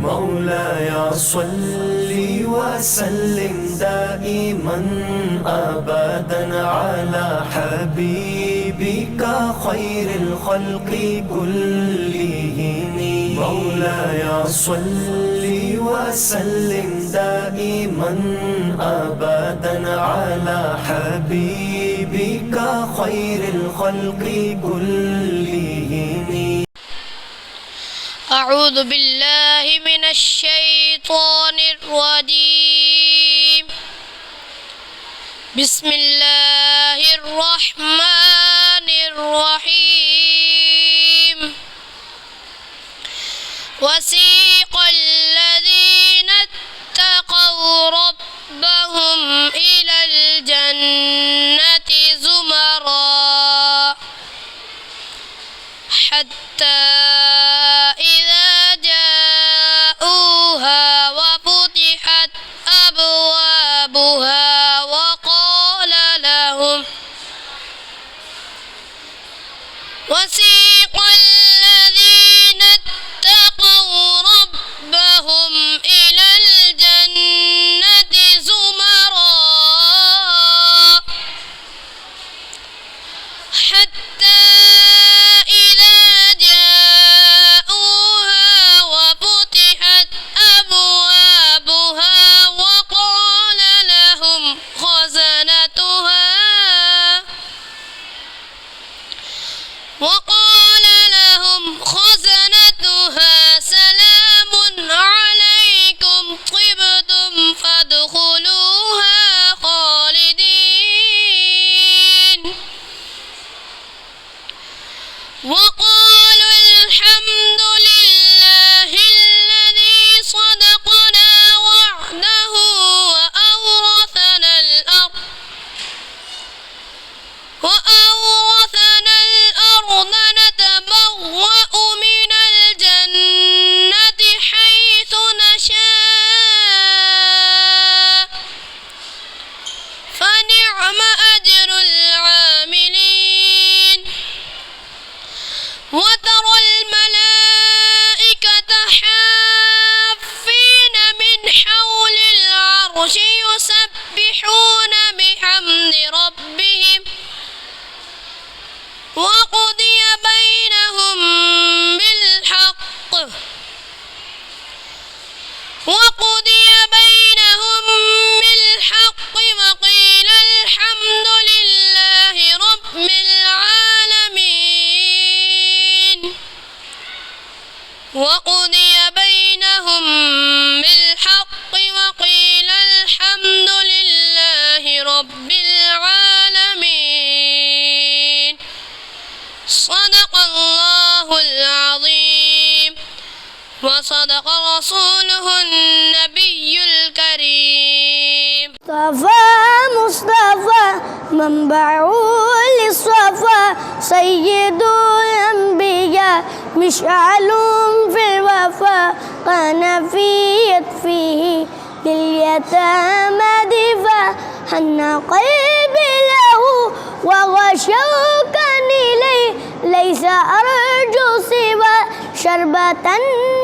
مولاي صل وسلم دائما أبدا على حبيبك خير الخلق كلهم. مولاي صل وسلم دائما أبدا على حبيبك خير الخلق كلهم. أعوذ بالله من الشيطان الرجيم. بسم الله الرحمن الرحيم. وسيق الذين اتقوا ربهم إلى الجنة زمرا حتى إذا جاءوها وفتحت أبوابها وسيق الذين اتقوا ربهم إلى الجنة زمرا حتى إذا جاءوها وفتحت أبوابها وقال لهم خزنتها سلام عليكم طبتم فادخلوها خالدين. وقالوا الحمد لله الذي صدقنا وعده وأورثنا الأرض نتبوأ من الجنة حيث نشاء فنعم أجر العاملين. وترى الملائكة حافين من حول العرش يسبحون بحمد ربهم وقضي بينهم بالحق وقيل الحمد لله رب العالمين. وقضي بينهم بالحق وقيل الحمد لله رب العالمين. صدق الله العظيم وصدق رسوله النبي الكريم. مصطفى منبع للصفا سيد الأنبياء مشعل في الوفا كان في يطفيه لليتامى دفاع حن قلبي له وغشوكني إليه ليس أرجو سوى شربة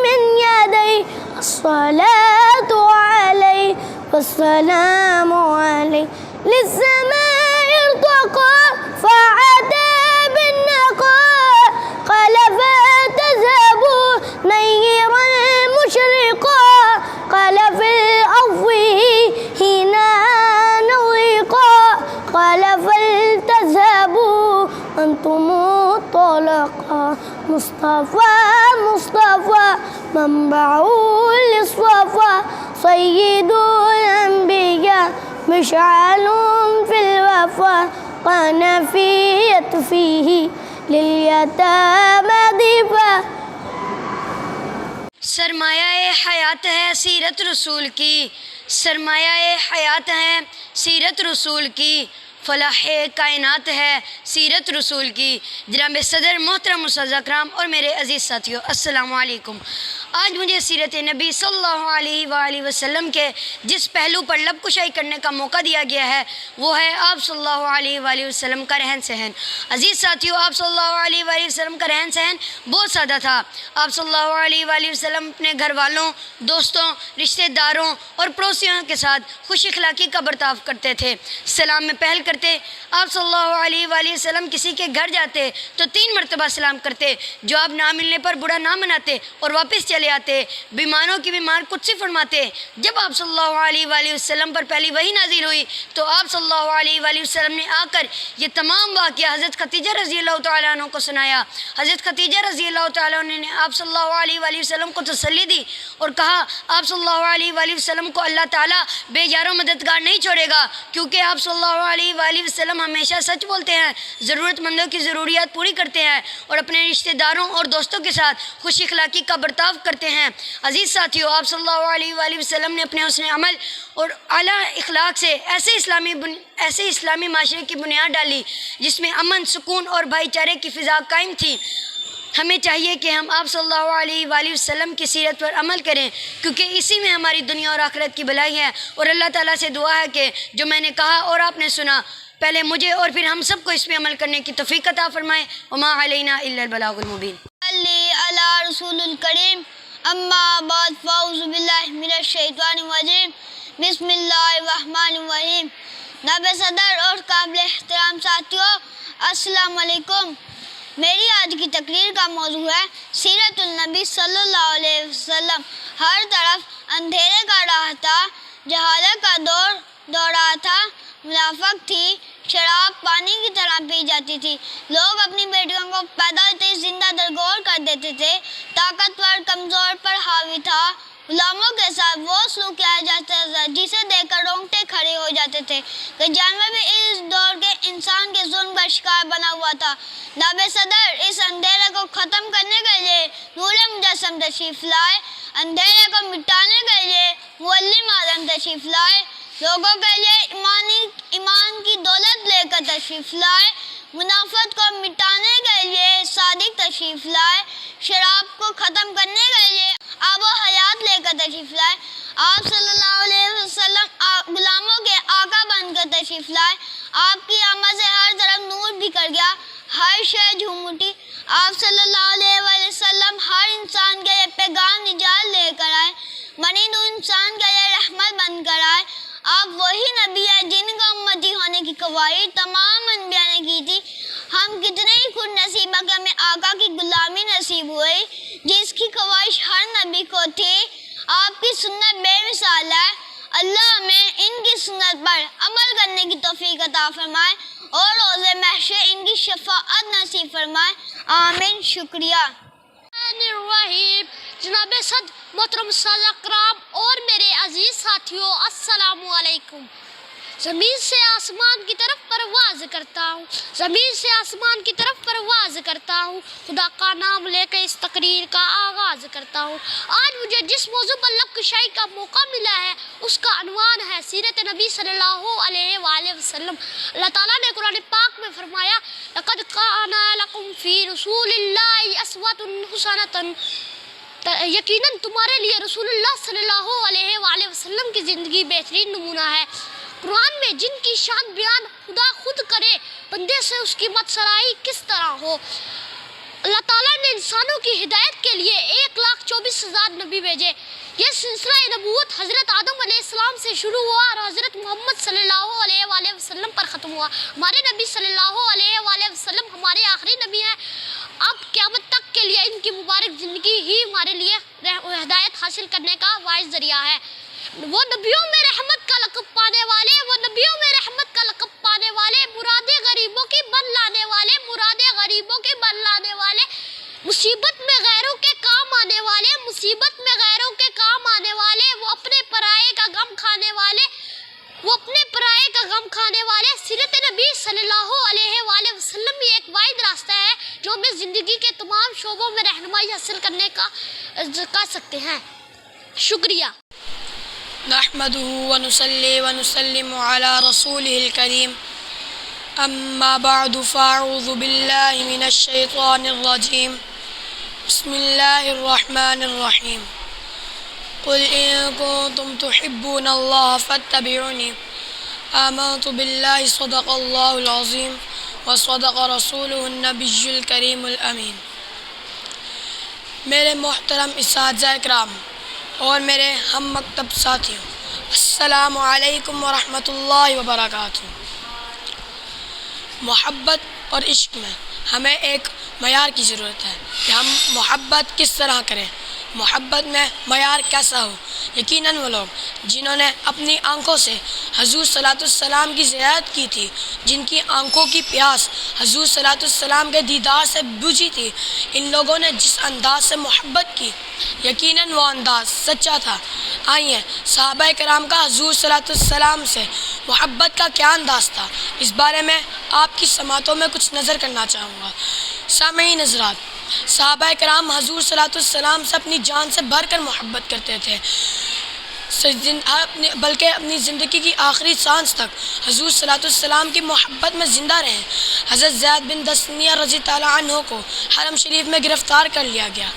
من يدي الصلاة عليه والسلام عليه للسماء ارتقى فعتى بالنقاء قال فتذهبوا نيرا مشرقا قال في الأفوه هنا نضيقا قال فلتذهبوا أنتم طلقا. مصطفى منبع للصفا سيد الأنبياء مشعل في الوفا كان في يطفيه لليتامى دفاع. سرمایہ حیات ہے سیرت رسول کی، سرمایہ حیات ہے سیرت رسول کی، فلاح کائنات ہے سیرت رسول کی۔ جناب صدر، محترم استاد اکرام اور میرے عزیز ساتھیوں، السلام علیکم۔ آج مجھے سیرت نبی صلی اللہ علیہ وآلہ وسلم کے جس پہلو پر لب کشائی کرنے کا موقع دیا گیا ہے وہ ہے آپ صلی اللہ علیہ وآلہ وسلم کا رہن سہن۔ عزیز ساتھیوں، آپ صلی اللہ علیہ وآلہ وسلم کا رہن سہن بہت سادہ تھا۔ آپ صلی اللہ علیہ وآلہ وسلم اپنے گھر والوں، دوستوں، رشتہ داروں اور پڑوسیوں کے ساتھ خوش اخلاقی کا برتاؤ کرتے تھے، سلام میں پہل کرتے۔ آپ صلی اللہ علیہ وآلہ وسلم کسی کے گھر جاتے تو 3 مرتبہ سلام کرتے، جواب نہ ملنے پر برا نہ مناتے اور واپس چلے آتے۔ بیماروں کی بیمار قدسی فرماتے۔ جب آپ صلی اللہ علیہ وآلہ وسلم پر پہلی وحی نازل ہوئی تو آپ صلی اللہ علیہ وآلہ وسلم نے آ کر یہ تمام واقعہ حضرت خدیجہ رضی اللہ تعالیٰ عنہ کو سنایا۔ حضرت خدیجہ رضی اللہ تعالیٰ عنہ نے آپ صلی اللہ علیہ وآلہ وسلم کو تسلی دی اور کہا آپ صلی اللہ علیہ وآلہ وسلم کو اللہ تعالیٰ بے یار و مددگار نہیں چھوڑے گا، کیونکہ آپ صلی اللہ علیہ وآلہ وسلم ہمیشہ سچ بولتے ہیں، ضرورت مندوں کی ضروریات پوری کرتے ہیں اور اپنے رشتہ داروں اور دوستوں کے ساتھ خوش اخلاقی کا برتاؤ کرتے ہیں۔ عزیز ساتھیوں، آپ صلی اللہ علیہ وآلہ وسلم نے اپنے حسن عمل اور اعلیٰ اخلاق سے ایسے اسلامی معاشرے کی بنیاد ڈالی جس میں امن، سکون اور بھائی چارے کی فضا قائم تھی۔ ہمیں چاہیے کہ ہم آپ صلی اللہ علیہ وآلہ وسلم کی سیرت پر عمل کریں، کیونکہ اسی میں ہماری دنیا اور آخرت کی بھلائی ہے۔ اور اللہ تعالیٰ سے دعا ہے کہ جو میں نے کہا اور آپ نے سنا، پہلے مجھے اور پھر ہم سب کو اس پہ عمل کرنے کی توفیق عطا فرمائے۔ وما علینا الا البلاغ المبین۔ صلی علی رسول الکریم، اما بعد فاعوذ باللہ من الشیطان الرجیم، بسم اللہ الرحمن الرحیم۔ نائب صدر اور قابل احترام ساتھیوں، السلام علیکم۔ میری آج کی تقریر کا موضوع ہے سیرت النبی صلی اللہ علیہ وسلم۔ ہر طرف اندھیرے کا راہ تھا، جہالت کا دور رہا تھا، منافقت تھی، شراب پانی کی طرح پی جاتی تھی، لوگ اپنی بیٹیوں کو پیدا ہوتے ہی زندہ درگور کر دیتے تھے، طاقتور کمزور پر حاوی تھا، غلاموں کے ساتھ وہ سلوک کیا جاتا تھا جسے دیکھ کر رونگٹے کھڑے ہو جاتے تھے کہ جانور بھی اس دور کے انسان کے ظلم کا شکار بنا ہوا تھا۔ نائب صدر اس اندھیرے کو ختم کرنے کے لیے نور مجسم تشریف لائے، اندھیرے کو مٹانے کے لیے معلم اعظم تشریف لائے، لوگوں کے لیے ایمان کی دولت لے کر تشریف لائے، منافقت کو مٹانے کے لیے صادق تشریف لائے، شراب کو ختم کرنے کے لیے آب و حیات لے کر تشریف لائے۔ آپ صلی اللہ علیہ وسلم غلاموں کے آقا بن کر تشریف لائے۔ آپ کی آمد سے ہر طرف نور بکھر گیا، ہر شے جھوم اٹھی۔ آپ صلی اللہ علیہ وسلم ہر انسان کے لیے پیغام نجات لے کر آئے، بنی نوع انسان کے لیے رحمت بن کر آئے۔ آپ وہی نبی ہیں جن کا امتی ہونے کی گواہی تمام انبیاء نے کی تھی۔ ہم کتنے ہی خوش نصیب ہیں کہ ہمیں آقا کی غلامی نصیب ہوئی جس کی خواہش ہر نبی کو تھی۔ آپ کی سنت بے مثال ہے، اللہ ہمیں ان کی سنت پر عمل کرنے کی توفیق عطا فرمائے اور روز محشر ان کی شفاعت نصیب فرمائے، آمین۔ شکریہ۔ جناب صدر، محترم استاد اکرام اور میرے عزیز ساتھیوں، السلام علیکم۔ زمین سے آسمان کی طرف پرواز کرتا ہوں، زمین سے آسمان کی طرف پرواز کرتا ہوں، خدا کا نام لے کے اس تقریر کا آغاز کرتا ہوں۔ آج مجھے جس موضوع پر لب کشائی کا موقع ملا ہے اس کا عنوان ہے سیرت نبی صلی اللہ علیہ وآلہ وسلم۔ اللہ تعالیٰ نے قرآن پاک میں فرمایا لَقَدْ كَانَ لَكُمْ فِي رَسُولِ اللَّهِ أُسْوَةٌ حَسَنَةٌ، یقیناً تمہارے لیے رسول اللہ صلی اللہ علیہ وآلہ وسلم کی زندگی بہترین نمونہ ہے۔ قرآن میں جن کی شان بیان خدا خود کرے، بندے سے اس کی متسرائی کس طرح ہو۔ اللہ تعالیٰ نے انسانوں کی ہدایت کے لیے 1,24,000 نبی بھیجے۔ یہ سلسلہ نبوت حضرت آدم علیہ السلام سے شروع ہوا اور حضرت محمد صلی اللہ علیہ وآلہ وسلم پر ختم ہوا۔ ہمارے نبی صلی اللہ علیہ وآلہ وسلم ہمارے آخری نبی ہیں۔ اب قیامت تک کے لیے ان کی مبارک زندگی ہی ہمارے لیے ہدایت حاصل کرنے کا واحد ذریعہ ہے۔ وہ نبیوں میں رحمت کا لقب پانے والے، وہ نبیوں میں رحمت کا لقب پانے والے، مرادیں غریبوں کی بن لانے والے، مرادیں غریبوں کی بن لانے والے، مصیبت میں غیروں کے کام آنے والے، مصیبت میں غیروں کے کام آنے والے، وہ اپنے پرائے کا غم کھانے والے، وہ اپنے پرائے کا غم کھانے والے۔ سیرت نبی صلی اللہ علیہ وآلہ وسلم یہ ایک واحد راستہ ہے جو ہمیں زندگی کے تمام شعبوں میں رہنمائی حاصل کرنے کا کر سکتے ہیں۔ شکریہ۔ نحمده ونصلي ونسلم على رسوله الكريم أما بعد فأعوذ بالله من الشيطان الرجيم بسم الله الرحمن الرحيم قل إن كنتم تحبون الله فاتبعوني آمنت بالله صدق الله العظيم وصدق رسوله النبي الكريم الأمين. میرے محترم اساتذہ اکرام اور میرے ہم مکتب ساتھیوں، السلام علیکم ورحمۃ اللہ وبرکاتہ. محبت اور عشق میں ہمیں ایک معیار کی ضرورت ہے کہ ہم محبت کس طرح کریں، محبت میں معیار کیسا ہو. یقیناً وہ لوگ جنہوں نے اپنی آنکھوں سے حضور صلی اللہ علیہ وسلم کی زیارت کی تھی، جن کی آنکھوں کی پیاس حضور صلی اللہ علیہ وسلم کے دیدار سے بجھی تھی، ان لوگوں نے جس انداز سے محبت کی، یقیناً وہ انداز سچا تھا. آئیے صحابہ کرام کا حضور صلی اللہ علیہ وسلم سے محبت کا کیا انداز تھا، اس بارے میں آپ کی سماعتوں میں کچھ نظر کرنا چاہوں گا. سامعین حضرات، صحابہ کرام حضور صلی اللہ علیہ وسلم سے اپنی جان سے بھر کر محبت کرتے تھے، بلکہ اپنی زندگی کی آخری سانس تک حضور صلی اللہ علیہ وسلم کی محبت میں زندہ رہے. حضرت زید بن دثنیہ رضی تعالیٰ عنہ کو حرم شریف میں گرفتار کر لیا گیا،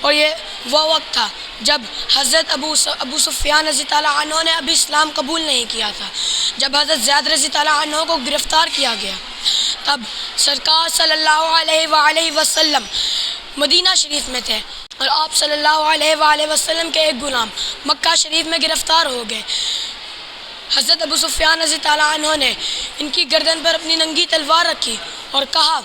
اور یہ وہ وقت تھا جب حضرت ابو سفیان رضی تعالیٰ عنہ نے ابھی اسلام قبول نہیں کیا تھا. جب حضرت زید رضی تعالیٰ عنہ کو گرفتار کیا گیا، تب سرکار صلی اللہ علیہ وآلہ وسلم مدینہ شریف میں تھے، اور آپ صلی اللہ علیہ وآلہ وسلم کے ایک غلام مکہ شریف میں گرفتار ہو گئے. حضرت ابو سفیان رضی تعالیٰ عنہ نے ان کی گردن پر اپنی ننگی تلوار رکھی اور کہا،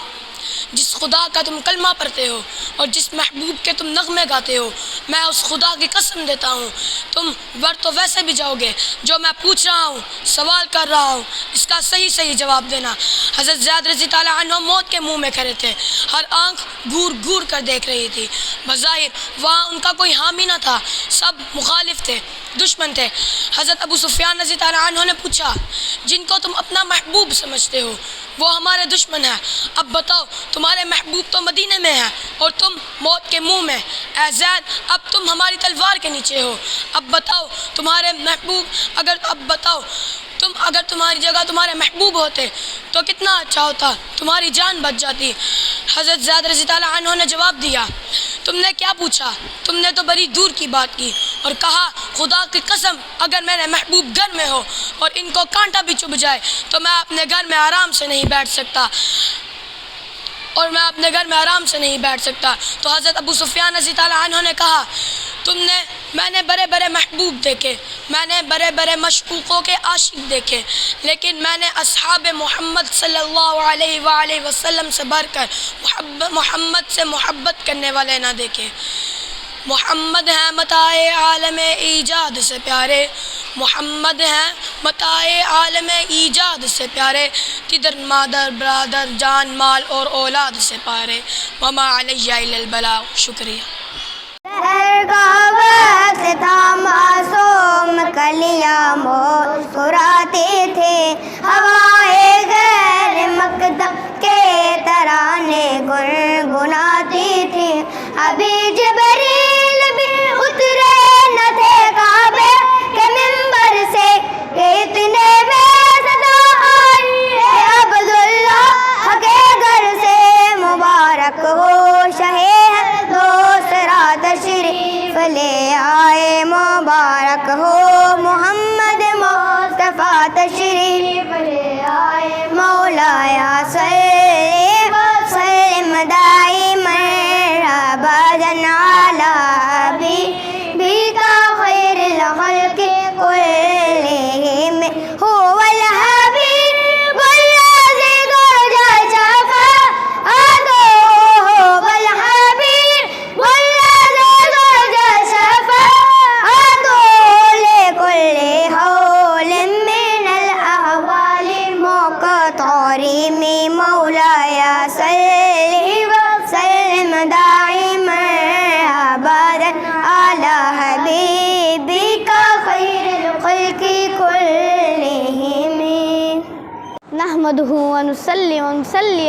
جس خدا کا تم کلمہ پڑھتے ہو اور جس محبوب کے تم نغمے گاتے ہو، میں اس خدا کی قسم دیتا ہوں تم ور تو ویسے بھی جاؤ گے. جو میں پوچھ رہا ہوں، سوال کر رہا ہوں، اس کا صحیح جواب دینا. حضرت زید رضی تعالیٰ عنہ موت کے منہ میں کھڑے تھے، ہر آنکھ گور گور کر دیکھ رہی تھی. بظاہر وہاں ان کا کوئی حامی نہ تھا، سب مخالف تھے، دشمن تھے. حضرت ابو سفیان رضی تعالیٰ عنہ نے پوچھا، جن کو تم اپنا محبوب سمجھتے ہو وہ ہمارے دشمن ہیں، اب بتاؤ تمہارے محبوب تو مدینے میں ہیں اور تم موت کے منہ میں. اے زید، اب تم ہماری تلوار کے نیچے ہو، اب بتاؤ تمہارے محبوب اگر تمہاری جگہ تمہارے محبوب ہوتے تو کتنا اچھا ہوتا، تمہاری جان بچ جاتی. حضرت زید رضی تعالیٰ عنہ نے جواب دیا، تم نے کیا پوچھا؟ تم نے تو بڑی دور کی بات کی اور کہا، خدا کی قسم اگر میرے محبوب گھر میں ہو اور ان کو کانٹا بھی چبھ جائے تو میں اپنے گھر میں آرام سے نہیں بیٹھ سکتا. تو حضرت ابو سفیان رضی تعالیٰ عنہ نے کہا، میں نے بڑے بڑے محبوب دیکھے، میں نے بڑے بڑے مشکوکوں کے عاشق دیکھے، لیکن میں نے اصحاب محمد صلی اللہ علیہ وآلہ وسلم سے بڑھ کر محمد سے محبت کرنے والے نہ دیکھے. محمد ہیں متاع عالم ایجاد سے پیارے، محمد ہیں متاع عالم ایجاد سے پیارے، تدر مادر برادر جان مال اور اولاد سے پارے، وما علیہ الا البلاغ. شکریہ. سحر کا وقت تھا، معصوم کلیاں مسکراتے تھے، ہوائے غیر مقدم کے ترانے گنگناتی تھی. ابھی جبریل بھی اترے نہ تھے کعبے کے منبر سے کہ اتنے میں صدا آئی ہے عبداللہ کے گھر سے. مبارک ہو شہ دوسرا تشریف لے آئے، مبارک ہو محمد مصطفیٰ تشریف لے آئے. مولایا صلی وسلم دائما ابدا علی حبیبک خیر الخلق کلہم. هو الحبیب الذی درج شفاعته، هو الحبیب الذی درج شفاعته لكل حول من الاحوال مقترم. مولایا صلی وسلم دائما ابدا علی حبیبک خیر الخلق کلہم. نحمده ونصلي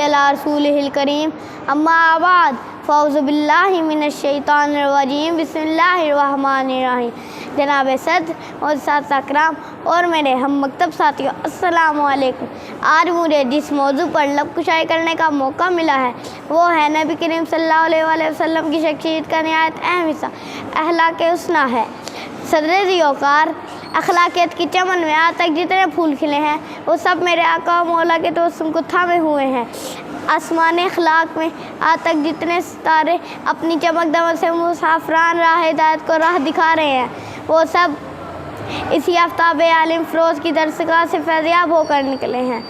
على رسوله الكريم، اما بعد فاعوذ باللہ من الشیطان الرجیم، بسم اللہ الرحمن الرحیم. جناب صدر اور اساتذہ اکرام اور میرے ہم مکتب ساتھیوں، السلام علیکم۔ آج مجھے جس موضوع پر لب کشائی کرنے کا موقع ملا ہے وہ ہے نبی کریم صلی اللہ علیہ وآلہ وسلم کی شخصیت کا نہایت اہم حصہ اخلاق حسنہ ہے۔ صدر ذیوقار اخلاقیات کی چمن میں آج تک جتنے پھول کھلے ہیں وہ سب میرے آقا و مولا کے توسم کو تھامے ہوئے ہیں۔ آسمان اخلاق میں آج تک جتنے ستارے اپنی چمک دمک سے مسافران راہ ہدایت کو راہ دکھا رہے ہیں وہ سب اسی آفتاب عالم فروز کی درسگاہ سے فیضیاب ہو کر نکلے ہیں۔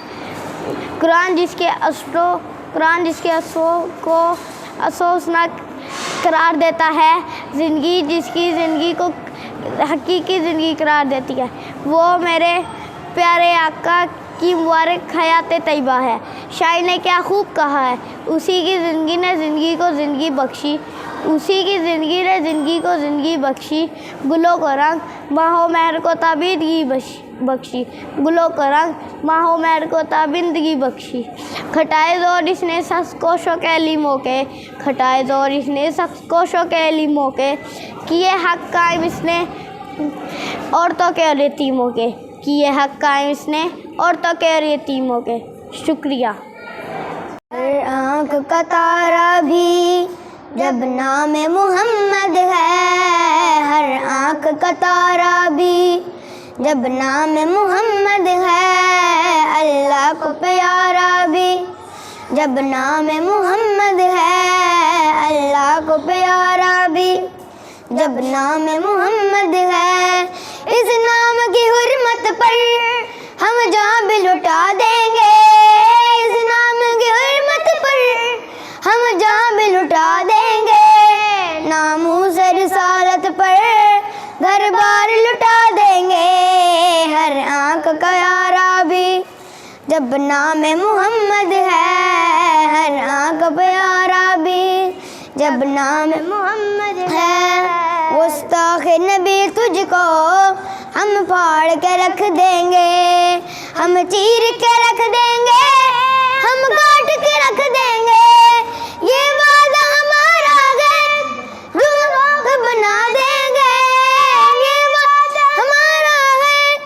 قرآن جس کے اصول کو افسوسناک قرار دیتا ہے، زندگی جس کی زندگی کو حقیقی زندگی قرار دیتی ہے، وہ میرے پیارے آقا کی مبارک حیات طیبہ ہے۔ شاعر نے کیا خوب کہا ہے، اسی کی زندگی نے زندگی کو زندگی بخشی، اسی کی زندگی نے زندگی کو زندگی بخشی، گلوں کو رنگ ماہ و مہر کو تابندگی بخشی، گلوں کو رنگ ماہ و مہر کو تابندگی بخشی۔ کھٹائے زور اس نے سخت کوشوں کے علیموں کے، کھٹائے زور اس نے سخت کوشوں کے علیموں کے، کیے حق قائم اس نے عورتوں کے اور یتیموں کے، کیے حق قائم اس نے عورتوں کے اور یتیموں کے۔ شکریہ۔ ہر آنکھ کا تارا بھی جب نام محمد ہے، ہر آنکھ کا تارا بھی جب نام محمد ہے، اللہ کو پیارا بھی جب نام محمد ہے، اللہ کو پیارا بھی جب نام محمد ہے۔ اس نام کی حرمت پر ہم جان بھی لٹا دیں گے، اس نام کی حرمت پر ہم جان بھی لٹا دیں گے، ناموس رسالت پر گھر بار لٹا دیں گے۔ ہر آنکھ کا یارا بھی جب نام محمد ہے، ہر آنکھ پیارا بھی جب نام محمد ہے۔ گستاخ نبی تجھ کو ہم پھاڑ کے رکھ دیں گے، ہم چیر کے رکھ دیں گے، ہم کاٹ کے رکھ دیں گے، یہ وعدہ ہمارا ہے، روح بنا دیں گے، یہ وعدہ ہمارا ہے،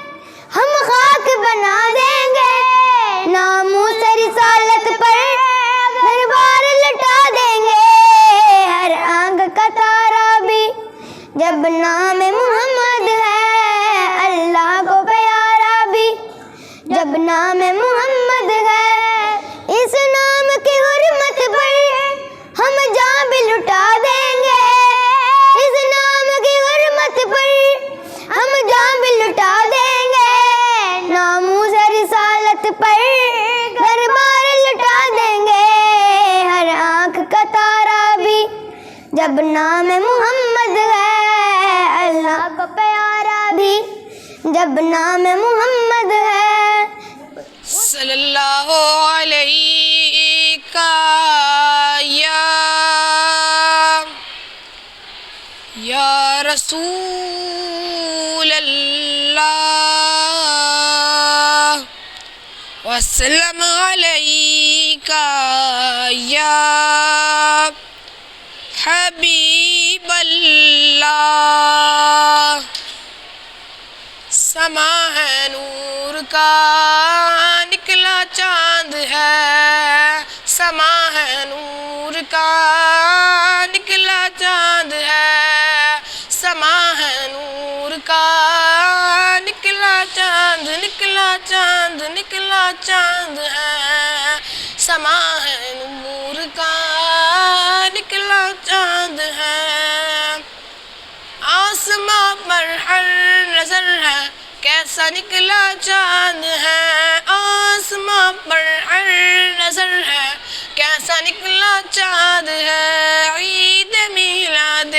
ہم خاک بنا دیں گے، ناموس رسالت پر گھر بار لٹا دیں گے۔ ہر آنکھ کا تارا بھی جب نام محمد ہے، اللہ کو پیارا بھی جب نام محمد ہے۔ اس نام کی حرمت پر ہم جان بھی لٹا دیں گے، اس نام کی حرمت پر ہم جان بھی لٹا دیں گے، ناموس رسالت پر گھر بار لٹا دیں گے۔ ہر آنکھ کا تارا بھی جب نام محمد ہے، اللہ کو پیارا بھی جب نام محمد ہے۔ صلی اللہ علیہ یا رسول اللہ وسلم علیک یا حبیب اللہ۔ سما ہے نور کا نکلا چاند ہے، سما ہے نور کا نکلا چاند ہے، سما ہے نور کا نکلا چاند، نکلا چاند، نکلا چاند ہے، سما ہے نور کا نکلا چاند ہے۔ آسماں پر ہر نظر ہے کیسا نکلا چاند ہے، آسماں پر ہر نظر ہے کیسا نکلا چاند ہے۔ عید میلاد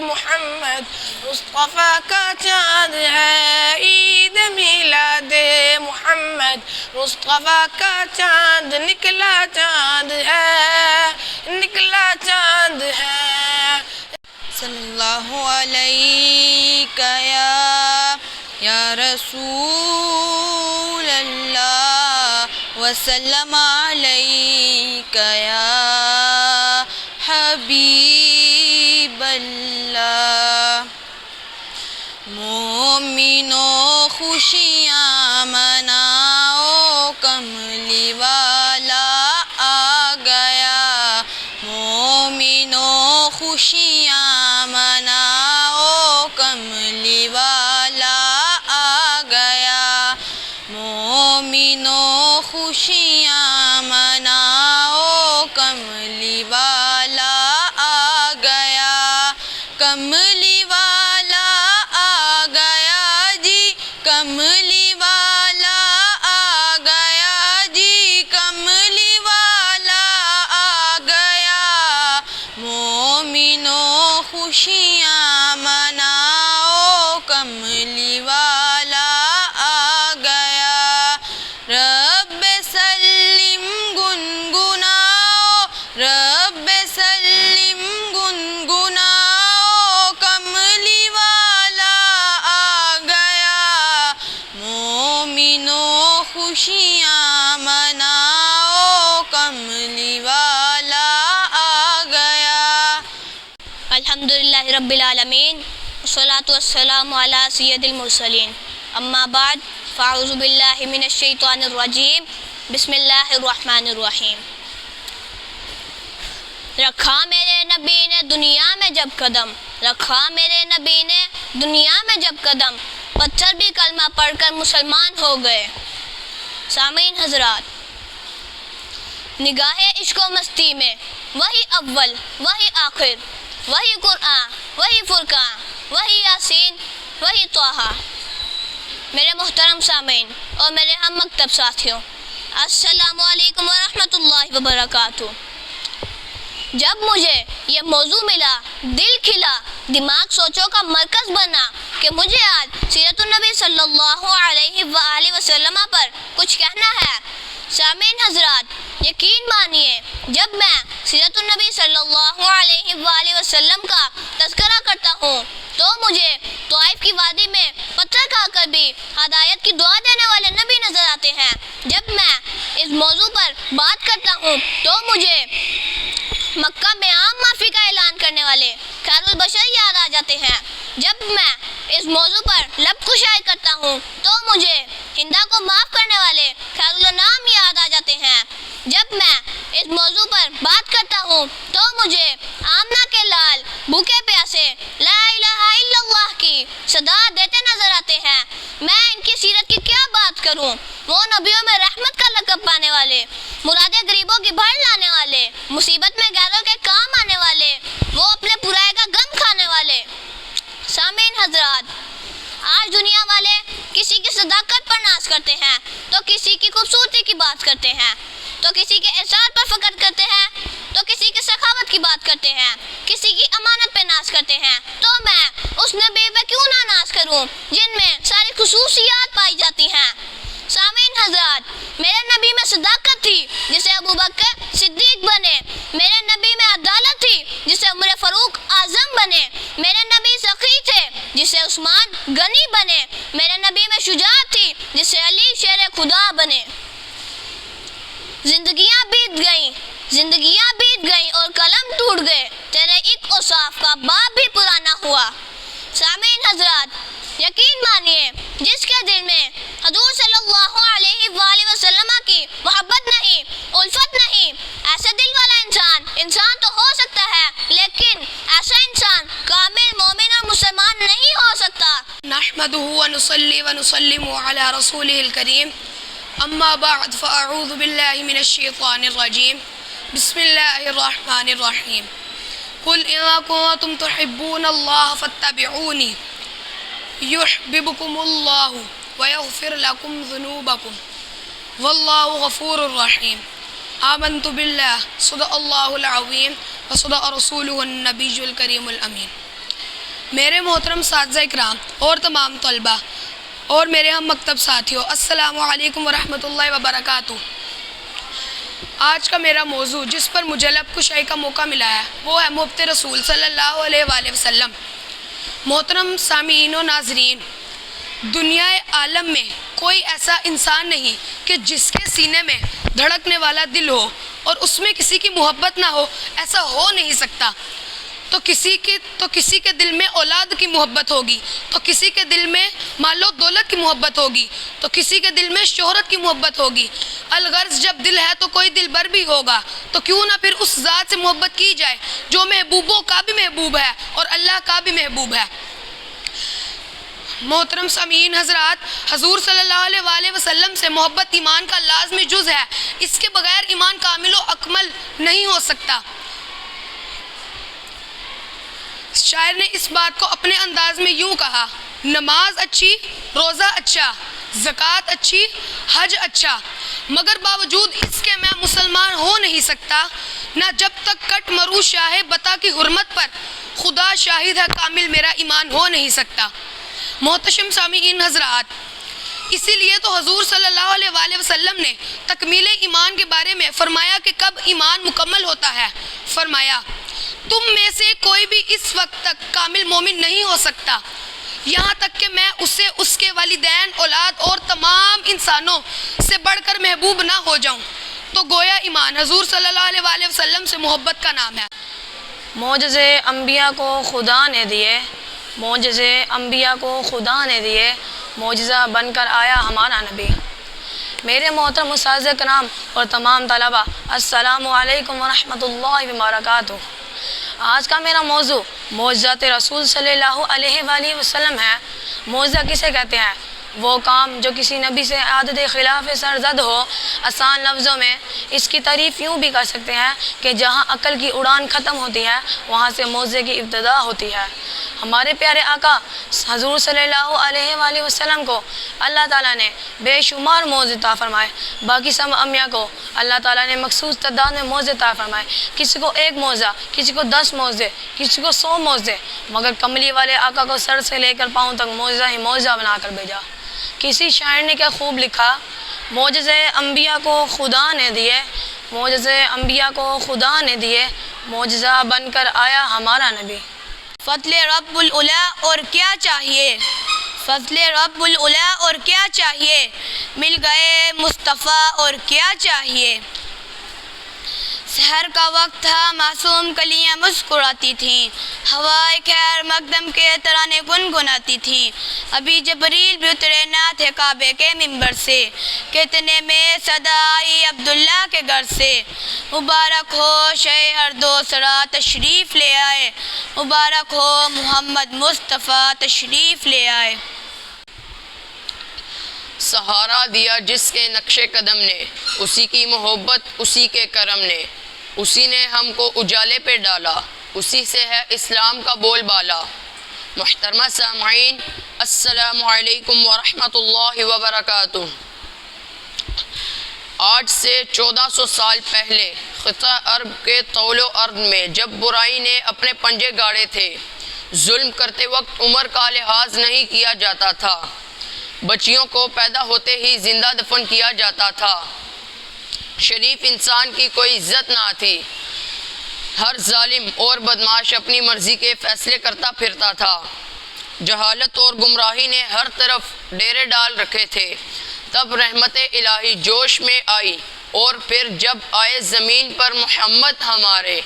محمد مصطفیٰ کا چاند ہے، عید میلاد محمد مصطفیٰ کا چاند، نکلا چاند ہے، نکلا چاند ہے۔ صلی اللہ علیہ یا رسول اللہ وسلم علیک یا حبیب اللہ۔ مومنوں خوشی کملی والا آ گیا، کملی والا آ گیا جی، کملی والا آ گیا جی، کملی والا آ گیا، مومنوں خوشیاں مناؤ، کملی والا آ گیا، رب سلم گنگناؤ، رب سلم گنگناؤ، کملی والا آ گیا، مومنوں خوشیاں مناؤ، کملی والا آ گیا۔ الحمدللہ رب العالمین، والصلاة والسلام علی سید المرسلین، اما بعد فاعوذ باللہ من الشیطان الرجیم، بسم اللہ الرحمن الرحیم۔ رکھا میرے نبی نے دنیا میں جب قدم، رکھا میرے نبی نے دنیا میں جب قدم، پتھر بھی کلمہ پڑھ کر مسلمان ہو گئے۔ سامعین حضرات، نگاہ عشق و مستی میں وہی اول، وہی آخر، وہی قرآن، وہی فرقان، وہی یاسین، وہی طٰہٰ۔ میرے محترم سامعین اور میرے ہم مکتب ساتھیوں، السلام علیکم ورحمۃ اللہ وبرکاتہ۔ جب مجھے یہ موضوع ملا، دل کھلا، دماغ سوچوں کا مرکز بنا کہ مجھے آج سیرت النبی صلی اللہ علیہ وآلہ وسلم پر کچھ کہنا ہے۔ سامعین حضرات، یقین مانیے جب میں سیرت النبی صلی اللہ علیہ وآلہ وسلم کا تذکرہ کرتا ہوں تو مجھے طائف کی وادی میں پتھر کھا کر بھی ہدایت کی دعا دینے والے نبی نظر آتے ہیں۔ جب میں اس موضوع پر بات کرتا ہوں تو مجھے مکہ میں عام معافی کا اعلان کرنے والے خیر البشر یاد آ جاتے ہیں۔ جب میں اس موضوع پر لب کشائی کرتا ہوں تو مجھے ہندا کو معاف کرنے والے خیر الانام یاد آ جاتے ہیں۔ جب میں اس موضوع پر بات کرتا ہوں تو مجھے آمنہ کے لال بھوکے پیاسے لا الہ الا اللہ کی صدا دیتے نظر آتے ہیں۔ میں ان کی سیرت کی کیا بات کروں، وہ نبیوں میں رحمت کا لقب پانے والے، مرادیں غریبوں کی بھر لانے والے، مصیبت میں غیروں کے کام آنے والے، وہ اپنے برائے کا غم کھانے والے۔ سامعین حضرات، آج دنیا والے کسی کی صداقت پر ناز کرتے ہیں تو کسی کی خوبصورتی کی بات کرتے ہیں، تو کسی کے احسان پر فخر کرتے ہیں، تو کسی کی سخاوت کی بات کرتے ہیں، کسی کی امانت پہ ناز کرتے ہیں۔ تو میں اس نبی پہ کیوں نہ ناز کروں جن میں ساری خصوصیات پائی جاتی ہیں۔ سامعین حضرات، میرے نبی میں صداقت تھی جسے ابو بکر صدیق بنے، میرے نبی میں عدالت تھی جسے عمر فاروق اعظم بنے، میرے نبی سخی تھے جسے عثمان غنی بنے، میرے نبی میں شجاعت تھی جسے علی شیر خدا بنے۔ زندگیاں بیت گئیں اور قلم ٹوٹ گئے، تیرے ایک اوصاف کا باب بھی پرانا ہوا۔ سامعین حضرات، یقین مانیے جس کے دل میں حضور صلی اللہ علیہ وآلہ وسلم کی محبت نہیں، الفت نہیں، ایسے دل والا انسان تو ہو سکتا ہے لیکن ایسا انسان کامل مومن اور مسلمان نہیں ہو سکتا۔ نحمده ونصلي ونسلم على رسوله الكريم، اما بعد فاعوذ بالله من الشيطان الرجيم، بسم الله الرحمن الرحيم، قل ان كنتم تحبون الله فاتبعوني يحببكم الله ويغفر لكم ذنوبكم والله غفور رحيم، آمنت بالله صدق الله العظيم وصدق رسوله النبي الكريم الأمين۔ میرے محترم اساتذہ اکرام اور تمام طلبہ اور میرے ہم مکتب ساتھیوں، السلام علیکم ورحمۃ اللہ وبرکاتہ۔ آج کا میرا موضوع جس پر مجھے لب کشائی کا موقع ملا ہے وہ ہے محبت رسول صلی اللہ علیہ وآلہ وسلم۔ محترم سامعین و ناظرین، دنیا عالم میں کوئی ایسا انسان نہیں کہ جس کے سینے میں دھڑکنے والا دل ہو اور اس میں کسی کی محبت نہ ہو، ایسا ہو نہیں سکتا۔ تو کسی کے دل میں اولاد کی محبت ہوگی، تو کسی کے دل میں مال و دولت کی محبت ہوگی، تو کسی کے دل میں شہرت کی محبت ہوگی۔ الغرض جب دل ہے تو کوئی دل بر بھی ہوگا، تو کیوں نہ پھر اس ذات سے محبت کی جائے جو محبوبوں کا بھی محبوب ہے اور اللہ کا بھی محبوب ہے۔ محترم سامعین حضرات، حضور صلی اللہ علیہ وآلہ وسلم سے محبت ایمان کا لازمی جز ہے، اس کے بغیر ایمان کامل و اکمل نہیں ہو سکتا۔ شاعر نے اس بات کو اپنے انداز میں یوں کہا: نماز اچھی، روزہ اچھا، زکوٰۃ اچھی، حج اچھا، مگر باوجود اس کے میں مسلمان ہو نہیں سکتا، نہ جب تک کٹ مرو شاہ بتا کی حرمت پر خدا شاہد ہے کامل میرا ایمان ہو نہیں سکتا۔ محتشم سامعین حضرات، اسی لیے تو حضور صلی اللہ علیہ وآلہ وسلم نے تکمیل ایمان کے بارے میں فرمایا کہ کب ایمان مکمل ہوتا ہے، فرمایا تم میں سے کوئی بھی اس وقت تک کامل مومن نہیں ہو سکتا یہاں تک کہ میں اسے اس کے والدین، اولاد اور تمام انسانوں سے بڑھ کر محبوب نہ ہو جاؤں۔ تو گویا ایمان حضور صلی اللہ علیہ وآلہ وسلم سے محبت کا نام ہے۔ معجزے انبیاء کو خدا نے دیے، معجزے انبیاء کو خدا نے دیے، معجزہ بن کر آیا ہمارا نبی۔ میرے محترم اساتذہ کرام اور تمام طلبہ، السلام علیکم ورحمۃ اللہ وبرکاتہ۔ آج کا میرا موضوع معجزات رسول صلی اللہ علیہ وآلہ وسلم ہے۔ معجزہ کسے کہتے ہیں؟ وہ کام جو کسی نبی سے عادت خلاف سرزد ہو۔ آسان لفظوں میں اس کی تعریف یوں بھی کر سکتے ہیں کہ جہاں عقل کی اڑان ختم ہوتی ہے وہاں سے معجزے کی ابتدا ہوتی ہے۔ ہمارے پیارے آقا حضور صلی اللہ علیہ وآلہ وسلم کو اللہ تعالیٰ نے بے شمار معجزے عطا فرمائے، باقی سب انبیاء کو اللہ تعالیٰ نے مخصوص تعداد میں معجزے عطا فرمائے، کسی کو 1 معجزہ، کسی کو 10 معجزے، کسی کو 100 معجزے، مگر کملی والے آقا کو سر سے لے کر پاؤں تک معجزہ ہی معجزہ بنا کر بھیجا۔ کسی شاعر نے کیا خوب لکھا: معجزے انبیاء کو خدا نے دیے، معجزے انبیاء کو خدا نے دیے، معجزہ بن کر آیا ہمارا نبی۔ فضل رب العلا اور کیا چاہیے، فضل رب العلا اور کیا چاہیے، مل گئے مصطفیٰ اور کیا چاہیے۔ سحر کا وقت تھا، معصوم کلیاں مسکراتی تھیں، ہوائے خیر مقدم کے ترانے گنگناتی تھیں۔ ابھی جبریل بھی اترے نہ تھے کعبے کے منبر سے، کتنے میں صدا آئی عبداللہ کے گھر سے۔ مبارک ہو شہ ہر دوسرا تشریف لے آئے، مبارک ہو محمد مصطفیٰ تشریف لے آئے۔ سہارا دیا جس کے نقش قدم نے، اسی کی محبت اسی کے کرم نے، اسی نے ہم کو اجالے پہ ڈالا، اسی سے ہے اسلام کا بول بالا۔ محترمہ سامعین، السلام علیکم ورحمۃ اللہ وبرکاتہ۔ آج سے 1400 سال پہلے خطہ عرب کے طول و عرض میں جب برائی نے اپنے پنجے گاڑے تھے، ظلم کرتے وقت عمر کا لحاظ نہیں کیا جاتا تھا، بچیوں کو پیدا ہوتے ہی زندہ دفن کیا جاتا تھا، شریف انسان کی کوئی عزت نہ تھی، ہر ظالم اور بدماش اپنی مرضی کے فیصلے کرتا پھرتا تھا، جہالت اور گمراہی نے ہر طرف ڈیرے ڈال رکھے تھے۔ تب رحمت الہی جوش میں آئی، اور پھر جب آئے زمین پر محمد ہمارے،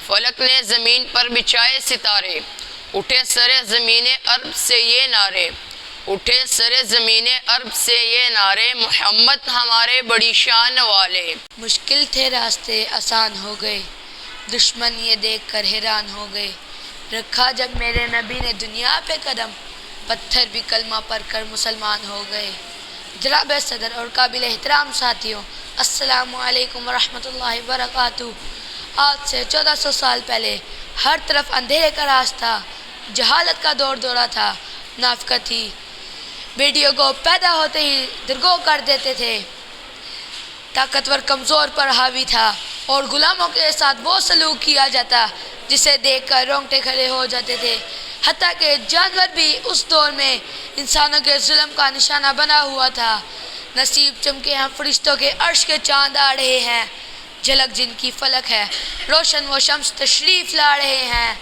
فلک نے زمین پر بچھائے ستارے، اٹھے سر زمین عرب سے یہ نعرے، اٹھے سر زمین عرب سے یہ نعرے، محمد ہمارے بڑی شان والے۔ مشکل تھے راستے آسان ہو گئے، دشمن یہ دیکھ کر حیران ہو گئے، رکھا جب میرے نبی نے دنیا پہ قدم، پتھر بھی کلمہ پڑھ کر مسلمان ہو گئے۔ جناب صدر اور قابل احترام ساتھیوں، السلام علیکم ورحمۃ اللہ وبرکاتہ۔ آج سے 1400 سال پہلے ہر طرف اندھیرے کا راز تھا، جہالت کا دور دورہ تھا، منافقت تھی، بیٹیوں کو پیدا ہوتے ہی درگو کر دیتے تھے، طاقتور کمزور پر حاوی تھا، اور غلاموں کے ساتھ وہ سلوک کیا جاتا جسے دیکھ کر رونگٹے کھڑے ہو جاتے تھے، حتیٰ کہ جانور بھی اس دور میں انسانوں کے ظلم کا نشانہ بنا ہوا تھا۔ نصیب چمکے ہیں فرشتوں کے عرش کے چاند آ رہے ہیں، جھلک جن کی فلک ہے، روشن وہ شمس تشریف لا رہے ہیں۔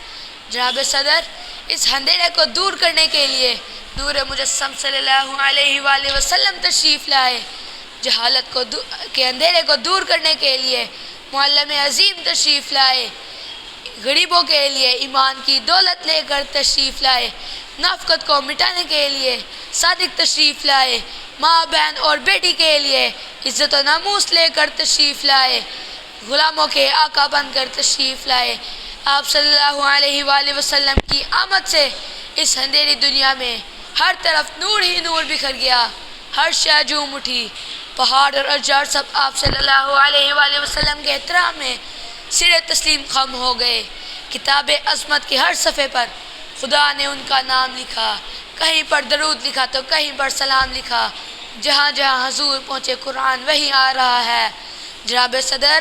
جناب صدر، اس اندھیرے کو دور کرنے کے لیے نور مجسم صلی اللہ علیہ وآلہ وسلم تشریف لائے، جہالت کے اندھیرے کو دور کرنے کے لیے معلم عظیم تشریف لائے، غریبوں کے لیے ایمان کی دولت لے کر تشریف لائے، نفقت کو مٹانے کے لیے صادق تشریف لائے، ماں بہن اور بیٹی کے لیے عزت و ناموس لے کر تشریف لائے، غلاموں کے آقا بن کر تشریف لائے۔ آپ صلی اللہ علیہ وآلہ وسلم کی آمد سے اس اندھیری دنیا میں ہر طرف نور ہی نور بکھر گیا، ہر شے جھوم اٹھی، پہاڑ اور اشجار سب آپ صلی اللہ علیہ وآلہ وسلم کے احترام میں سر تسلیم خم ہو گئے۔ کتاب عظمت کے ہر صفحے پر خدا نے ان کا نام لکھا، کہیں پر درود لکھا تو کہیں پر سلام لکھا۔ جہاں جہاں حضور پہنچے قرآن وہی آ رہا ہے۔ جناب صدر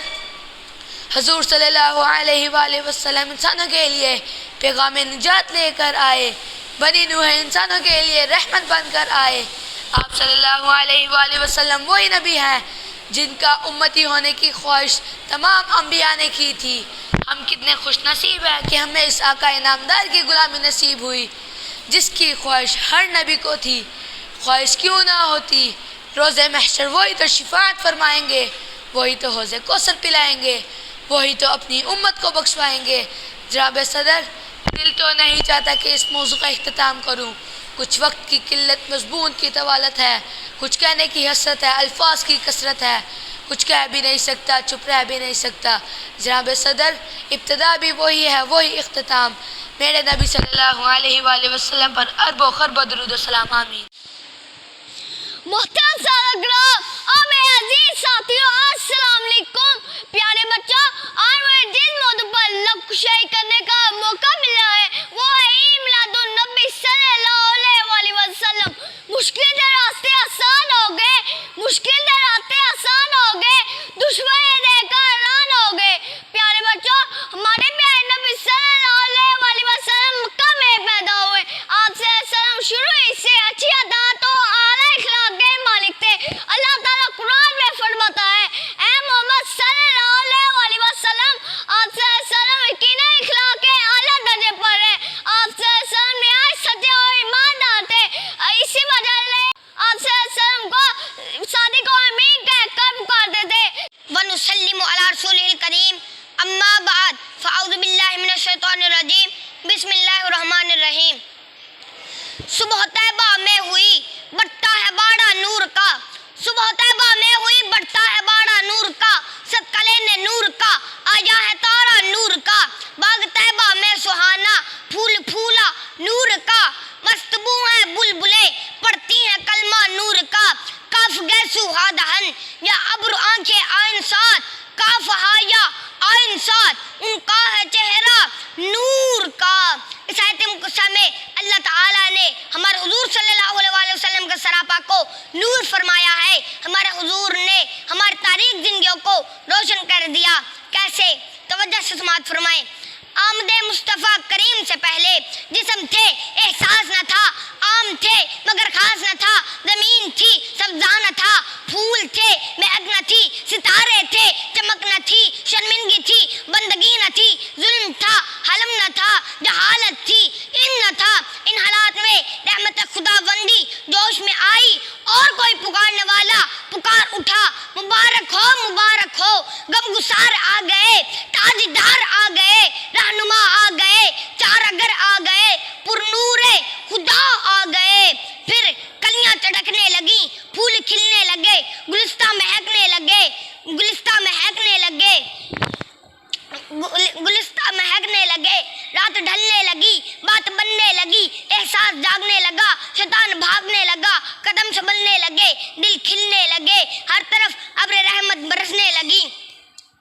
حضور صلی اللہ علیہ وآلہ وسلم انسانوں کے لیے پیغام نجات لے کر آئے، بنی نوح انسانوں کے لیے رحمت بن کر آئے۔ آپ صلی اللہ علیہ وآلہ وسلم وہی نبی ہیں جن کا امتی ہونے کی خواہش تمام انبیاء نے کی تھی۔ ہم کتنے خوش نصیب ہیں کہ ہمیں اس آقا انعامدار کی غلامی نصیب ہوئی جس کی خواہش ہر نبی کو تھی۔ خواہش کیوں نہ ہوتی، روز محشر وہی تو شفاعت فرمائیں گے، وہی تو حوض کوثر پلائیں گے، وہی تو اپنی امت کو بخشوائیں گے۔ جناب صدر دل تو نہیں چاہتا کہ اس موضوع کا اختتام کروں، کچھ وقت کی قلت، مضمون کی طوالت ہے، کچھ کہنے کی حسرت ہے، الفاظ کی کثرت ہے، کچھ کہہ بھی نہیں سکتا، چپ رہ بھی نہیں سکتا۔ جناب صدر ابتدا بھی وہی ہے، وہی اختتام۔ میرے نبی صلی اللہ علیہ وآلہ وسلم پر ارب و خرب و درود و سلام، آمین۔ محترم سالگرام اور میرے عزیز ساتھیوں، السلام علیکم۔ پیارے بچوں، آج مجھے جس موضوع پر لب کشائی کرنے کا موقع ملا ہے وہ ہے عید میلاد النبی صلی اللہ علیہ وآلہ وسلم۔ مشکل راستے آسان ہو گئے، مشکل راستے آسان ہو گئے، دشمن دیکھ کر حیران ہو گئے۔ پیارے بچوں، ہمارے پیارے نبی صلی اللہ علیہ وآلہ وسلم مکہ میں پیدا ہوئے۔ آپ سے سلام شروع ہی سے اچھی عادات و اعلیٰ اخلاق کے مالک تھے۔ اللہ تعالیٰ قرآن میں فرماتا ہے، اے محمد صلی اللہ علیہ وآلہ وسلم، آپ سے سلام یقیناً اخلاق کے اعلیٰ درجے پر ہے۔ آپ سے سلام نہایت سچے اور ایماندار تھے، اسی وجہ سے آپ سے سلام کو صادق و امین کہہ کر پکارتے تھے۔ ونسلم علی رسول الکریم، اما بعد فاعوذ باللہ من الشیطان الرجیم، بسم اللہ الرحمن الرحیم۔ صبح طیبہ میں ہوئی بڑھتا ہے باڑا نور کا، صبح طیبہ میں ہوئی بڑھتا ہے باڑا نور کا، صدقہ لینے نور کا آیا ہے تارا نور کا، باغ طیبہ میں سہانا پھول پھولا نور کا، مستبو ہیں بلبلیں پڑھتی ہیں کلمہ نور کا، کاف گیسو ہا دہن یا ابر آنکھیں آئین ساتھ، کاف ہایا آئین ساتھ ان کا ہے چہرہ نور کا۔ اس آیت مقدسہ میں اللہ تعالیٰ نے ہمارے حضور صلی اللہ علیہ وسلم کے سراپا کو نور فرمایا ہے۔ ہمارے حضور نے ہماری تاریخ زندگیوں کو روشن کر دیا۔ کیسے؟ توجہ سے سماعت فرمائیں۔ آمد مصطفیٰ کریم سے پہلے جسم تھے احساس نہ تھا، عام تھے مگر خاص نہ تھا، زمین تھی سبزہ نہ تھا، پھول تھے مہک نہ تھی، ستارے تھے چمک نہ تھی، شرمندگی تھی بندگی نہ تھی، ظلم تھا حلم نہ تھا، جہالت تھی علم نہ تھا۔ ان حالات میں رحمت خدا بندی جوش میں آئی اور کوئی پکارنے والا پکار اٹھا، مبارک ہو، غم گسار آ گئے، تاجدار آ گئے، رہنما آ گئے، چارگر آ گئے، پر نور خدا آ گئے۔ پھر کلیاں چڑکنے لگیں، پھول کھلنے لگے، گلستہ مہکنے لگے، رات ڈھلنے لگی، بات بننے لگی، احساس جاگنے لگا، شیطان بھاگنے لگا، قدم سنبھلنے لگے، دل کھلنے لگے، ہر طرف ابر رحمت برسنے لگی۔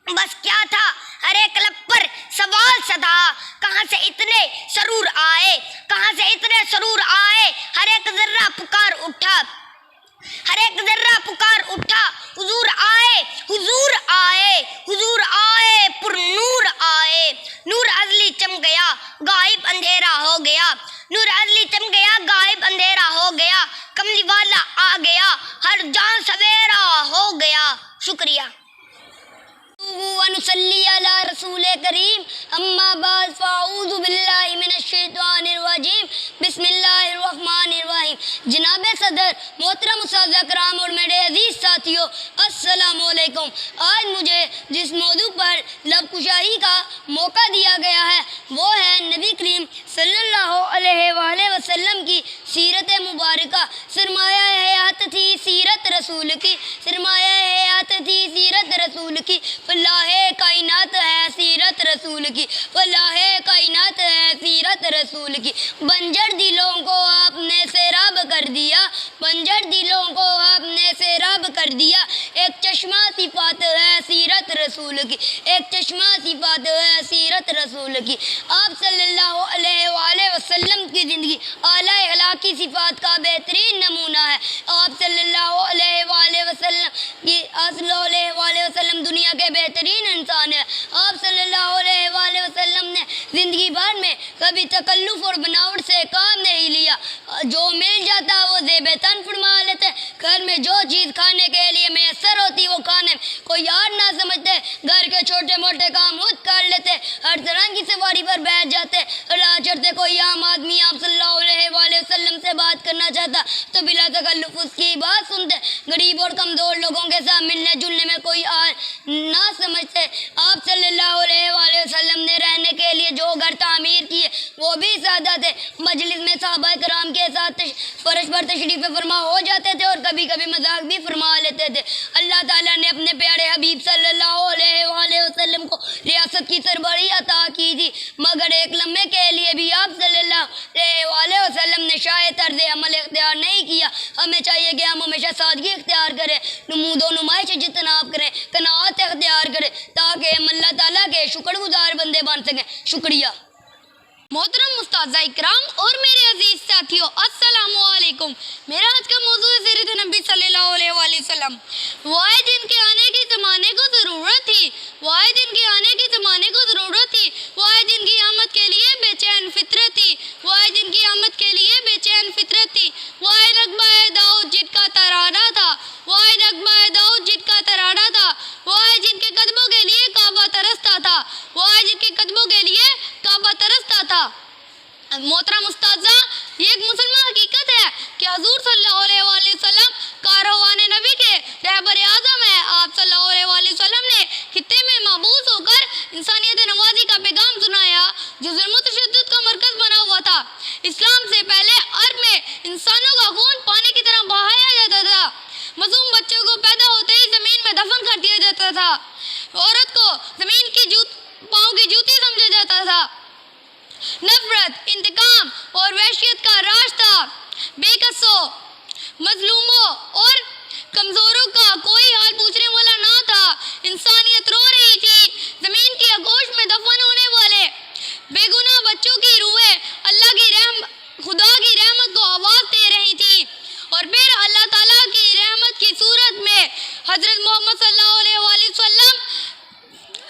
بس کیا تھا ہر ایک لب پر سوال سا تھا، کہاں سے اتنے سرور آئے، کہاں سے اتنے سرور آئے، ہر ایک ذرہ پکار اٹھا، ہر ایک ذرہ پکار اٹھا، حضور آئے، حضور آئے، حضور آئے، پر نور آئے۔ نور ازلی چم گیا، غائب اندھیرا ہو گیا، نور ازلی چم گیا، غائب اندھیرا ہو گیا، کملی والا آ گیا، ہر جان سویرا ہو گیا۔ شکریہ۔ ونصلی علی رسول کریم، اما بعد فاعوذ باللہ من الشیطان الرجیم، بسم اللہ الرحمن الرحیم۔ جناب صدر، محترم اساتذہ کرام اور میرے عزیز ساتھیوں، السلام علیکم۔ آج مجھے جس موضوع پر لب کشائی کا موقع دیا گیا ہے وہ ہے نبی کریم صلی اللہ علیہ وآلہ وسلم کی سیرت مبارکہ۔ سرمایہ حیات تھی سیرت رسول کی، سرمایہ حیات تھی سیرت رسول کی، فلاح کائنات ہے سیرت رسول کی، فلاح کائنات ہے سیرت رسول کی۔ بنجر دلوں کو آپ نے سیراب رسول کی، ایک چشمہ صفات ہے سیرت رسول کی۔ آپ صلی اللہ علیہ وآلہ وسلم کی زندگی اعلیٰ اخلاقی صفات کا بہترین نمونہ ہے۔ آپ صلی اللہ علیہ وآلہ وسلم دنیا کے بہترین انسان ہیں۔ آپ صلی اللہ علیہ وآلہ وسلم نے زندگی بھر میں کبھی تکلف اور بناوٹ سے کام نہیں لیا، جو مل جاتا وہ زیب تن فرما لیتے، گھر میں جو چیز کھانے کے لیے میسر ہوتی وہ کھانے کوئی یاد نہ سمجھتے، گھر کے چھوٹے موٹے کام خود کر لیتے، ہر طرح کی سواری پر بیٹھ جاتے، راہ چڑھتے کوئی عام آدمی آپ صلی اللہ علیہ وآلہ وسلم سے بات کرنا چاہتا تو بلا تکلف اس کی بات سنتے، غریب اور کمزور لوگوں کے ساتھ ملنے جلنے میں کوئی نہ سمجھتے۔ آپ صلی اللہ علیہ وآلہ وسلم نے رہنے کے لیے جو گھر تعمیر کیے وہ بھی سادہ تھے، مجلس میں صحابہ کرام کے ساتھ فرش پر تشریف فرما ہو جاتے تھے اور کبھی کبھی مذاق بھی فرما لیتے تھے۔ اللہ تعالیٰ نے اپنے پیارے حبیب صلی اللہ علیہ وآلہ وسلم کو ریاست کی سربراہی عطا کی تھی، مگر ایک لمحے کے لیے بھی آپ صلی اللہ علیہ وآلہ وسلم نے شائع طرز عمل اختیار نہیں کیا۔ ہمیں چاہیے کہ ہم ہمیشہ سادگی اختیار کریں، نمود و نمائش اجتناب کریں، قناعت اختیار کریں، تاکہ ہم اللہ تعالیٰ کے شکر گزار بندے بن سکیں۔ شکریہ۔ محترم استاذہ اکرام اور میرے عزیز ساتھیوں، السلام علیکم۔ میرا آج کا موضوع ہے سیرت نبی صلی اللہ علیہ وآلہ وسلم۔ وہ آئے جن کے آنے کی زمانے کو ضرورت تھی، وہ آئے جن کے آنے کی زمانے کو ضرورت تھی، وہ آئے جن کی آمد کے لیے بے چین فطرت تھی، وہ آئے جن کی آمد کے لیے بے چین فطرت تھی، وہ آئے نغمہ داؤد جن کا ترانہ تھا، وہ آئے نغمہ داؤد جن کا ترانہ تھا، وہ آئے جن کے قدموں کے لیے کعبہ ترستا تھا، وہ آئے جن کے قدموں کے لیے کعبہ ترستا تھا۔ محترم استاذہ، یہ ایک مسلمان حقیقت ہے کہ حضور صلی اللہ علیہ وآلہ وسلم کاروان نبی کے رہبر اعظم ہے۔ آپ صلی اللہ علیہ وآلہ وسلم نے خطے میں مبعوث ہو کر انسانیت نوازی کا پیغام سنایا جو ظلم و تشدد کا مرکز بنا ہوا تھا۔ اسلام سے پہلے عرب میں انسانوں کا خون پانی کی طرح بہایا جاتا تھا، معصوم بچوں کو پیدا ہوتے ہی زمین میں دفن کر دیا جاتا تھا، عورت کو زمین کی پاؤں کی جوتی سمجھا جاتا تھا، نفرت، انتقام اور وحشیت کا راج تھا، بے کسوں، مظلوموں اور کمزوروں کا کوئی حال پوچھنے والا نہ تھا، انسانیت رو رہی تھی، زمین کی آغوش میں دفن ہونے والے بے گناہ بچوں کی روحیں خدا کی رحمت کو آواز دے رہی تھی، اور پھر اللہ تعالیٰ کی رحمت کی صورت میں حضرت محمد صلی اللہ علیہ وآلہ وسلم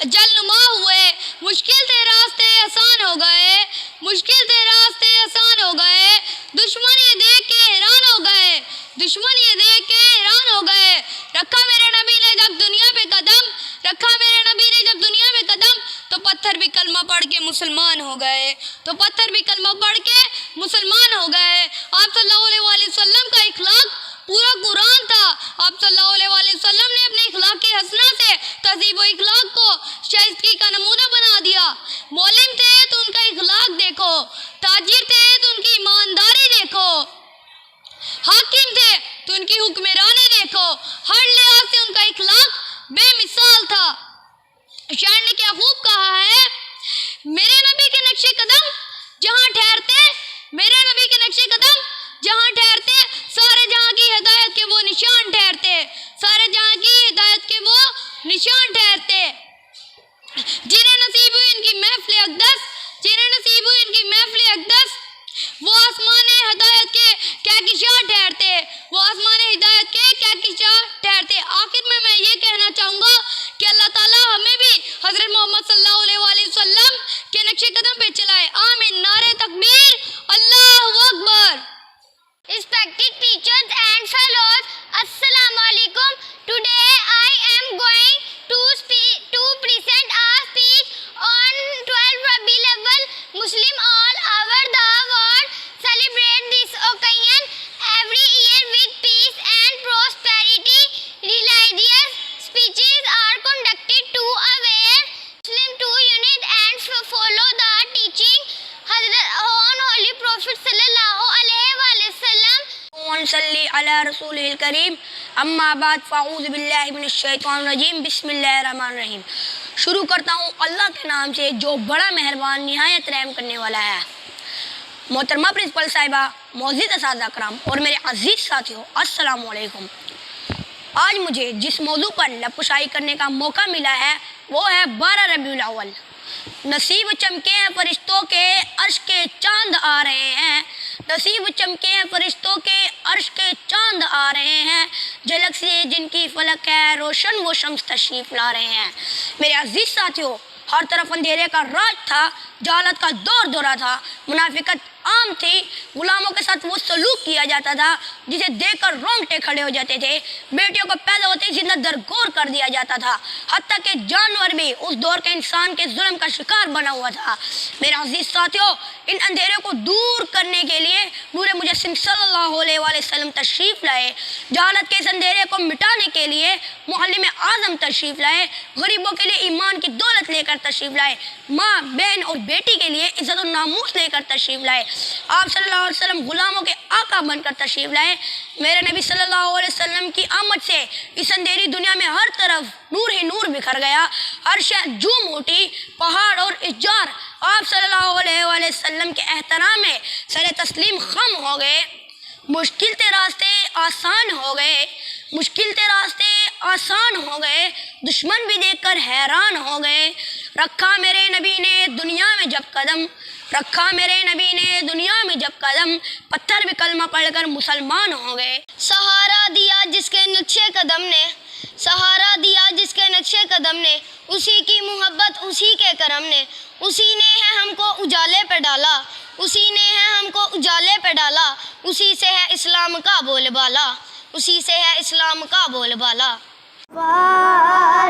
جل نما ہوئے، مشکل سے راستے آسان ہو گئے، مشکل سے راستے آسان ہو گئے، دشمن یہ دیکھ کے حیران ہو گئے، دشمن یہ دیکھ کے حیران ہو گئے، رکھا میرے نبی نے جب دنیا پہ قدم، رکھا میرے نبی نے جب دنیا میں قدم تو پتھر بھی کلمہ پڑھ کے مسلمان ہو گئے، تو پتھر بھی کلمہ پڑھ کے مسلمان ہو گئے۔ آپ صلی اللہ علیہ وآلہ وسلم کا اخلاق پورا قرآن تھا۔ آپ صلی اللہ علیہ وآلہ وسلم نے اپنے اخلاق کے حسنہ سے تہذیب و اخلاق کو شائستگی کا نمونہ بنا دیا۔ معلم تھے تو ان کا اخلاق دیکھو، تاجر تھے تو ان کی ایمانداری دیکھو، حاکم تھے تو ان کی حکمرانی دیکھو، ہر لحاظ سے ان کا اخلاق بے مثال تھا۔ شاعر نے کیا خوب کہا ہے، میرے نبی کے نقش قدم جہاں ٹھہرتے، میرے نبی کے نقش قدم جہاں ٹھہرتے، سارے جہاں کی ہدایت کے وہ نشان ٹھہرتے، سارے جہاں کی ہدایت کے وہ نشان ٹھہرتے۔ جنہیں نصیب ہوئی ان کی محفل اقدس، جنہیں نصیب ہوئی ان کی محفل اقدس، وہ آسمان ہدایت کے کہکشاں ٹھہرتے، وہ آسمان ہدایت کے کہکشاں ٹھہرتے۔ آخر میں یہ کہنا چاہوں گا کہ اللہ تعالیٰ ہمیں بھی حضرت محمد صلی اللہ علیہ وآلہ وسلم کے نقش قدم پہ چلائے، آمین، نعرہ تکبیر، اللہ اکبر۔ Respected teachers and fellows, Assalamu alaikum. Today I am going to present a speech on 12 Rabiul Awwal. Muslim all over the world celebrate this occasion every year with peace and prosperity. Religious speeches are conducted to aware Muslim to unite and follow the teaching on Holy Prophet sallallahu alaihi wasallam. صلی علی رسول الکریم، اما بعد فاعوذ باللہ من الشیطان الرجیم، بسم اللہ الرحمن الرحیم۔ شروع کرتا ہوں اللہ کے نام سے جو بڑا مہربان نہایت رحم کرنے والا ہے۔ محترمہ پرنسپل صاحبہ، معزز اساتذہ کرام اور میرے عزیز ساتھیوں، السلام علیکم۔ آج مجھے جس موضوع پر لبکشائی کرنے کا موقع ملا ہے وہ ہے 12 ربیع الاول۔ نصیب چمکے ہیں فرشتوں کے عرش کے چاند آ رہے ہیں، نصیب چمکے ہیں فرشتوں کے عرش کے چاند آ رہے ہیں، جھلک سے جن کی فلک ہے روشن وہ شمس تشریف لا رہے ہیں۔ میرے عزیز ساتھیوں، ہر طرف اندھیرے کا راج تھا، جہالت کا دور دورہ تھا، منافقت عام تھی، غلاموں کے ساتھ وہ سلوک کیا جاتا تھا جسے دیکھ کر رونگٹے کھڑے ہو جاتے تھے، بیٹیوں کو پیدا ہوتے ہی زندہ درگور کر دیا جاتا تھا، حتیٰ کہ جانور بھی اس دور کے انسان کے ظلم کا شکار بنا ہوا تھا۔ میرے عزیز ساتھیوں، ان اندھیرے کو دور کرنے کے لیے نور مجسم صلی اللہ علیہ وآلہ وسلم تشریف لائے، جہالت کے اس اندھیرے کو مٹانے کے لیے معلم اعظم تشریف لائے، غریبوں کے لیے ایمان کی دولت لے کر تشریف لائے، ماں بہن اور بیٹی کے لیے عزت و ناموس لے کر تشریف لائے۔ آپ صلی اللہ علیہ وسلم غلاموں کے آقا بن کر تشریف لائے۔ میرے نبی صلی اللہ علیہ وسلم کی آمد سے اس اندھیری دنیا میں ہر طرف نور ہی نور بکھر گیا، ہر شے جھوم اٹھی، پہاڑ اور اشجار آپ صلی اللہ علیہ وآلہ وسلم کے احترام میں سر تسلیم خم ہو گئے، مشکل تے راستے آسان ہو گئے، مشکل تے راستے آسان ہو گئے، دشمن بھی دیکھ کر حیران ہو گئے۔ رکھا میرے نبی نے دنیا میں جب قدم، رکھا میرے نبی نے دنیا میں جب قدم، پتھر بھی کلمہ پڑھ کر مسلمان ہو گئے۔ سہارا دیا جس کے نقشے قدم نے، سہارا دیا جس کے نقشے قدم نے، اسی کی محبت اسی کے کرم نے، اسی نے ہے ہم کو اجالے پہ ڈالا، اسی نے ہے ہم کو اجالے پہ ڈالا، اسی سے ہے اسلام کا بول بالا، اسی سے ہے اسلام کا بول بالا۔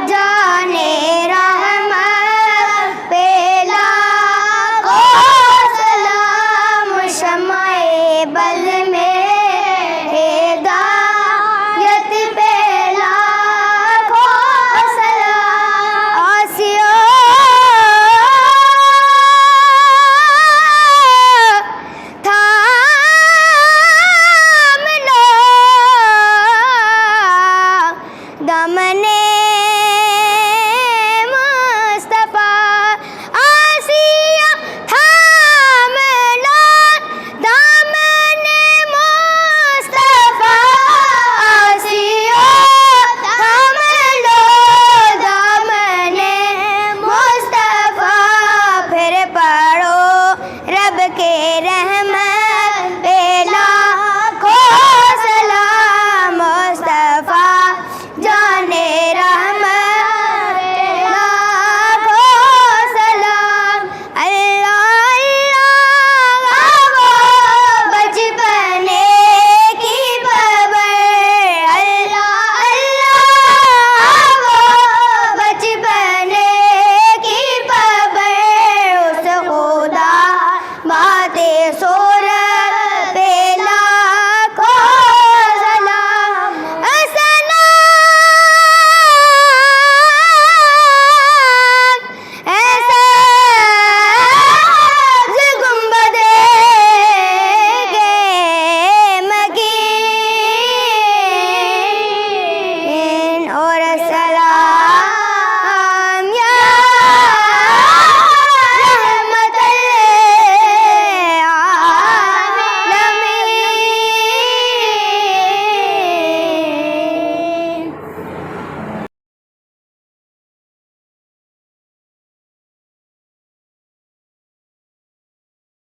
جانے رحمت پہ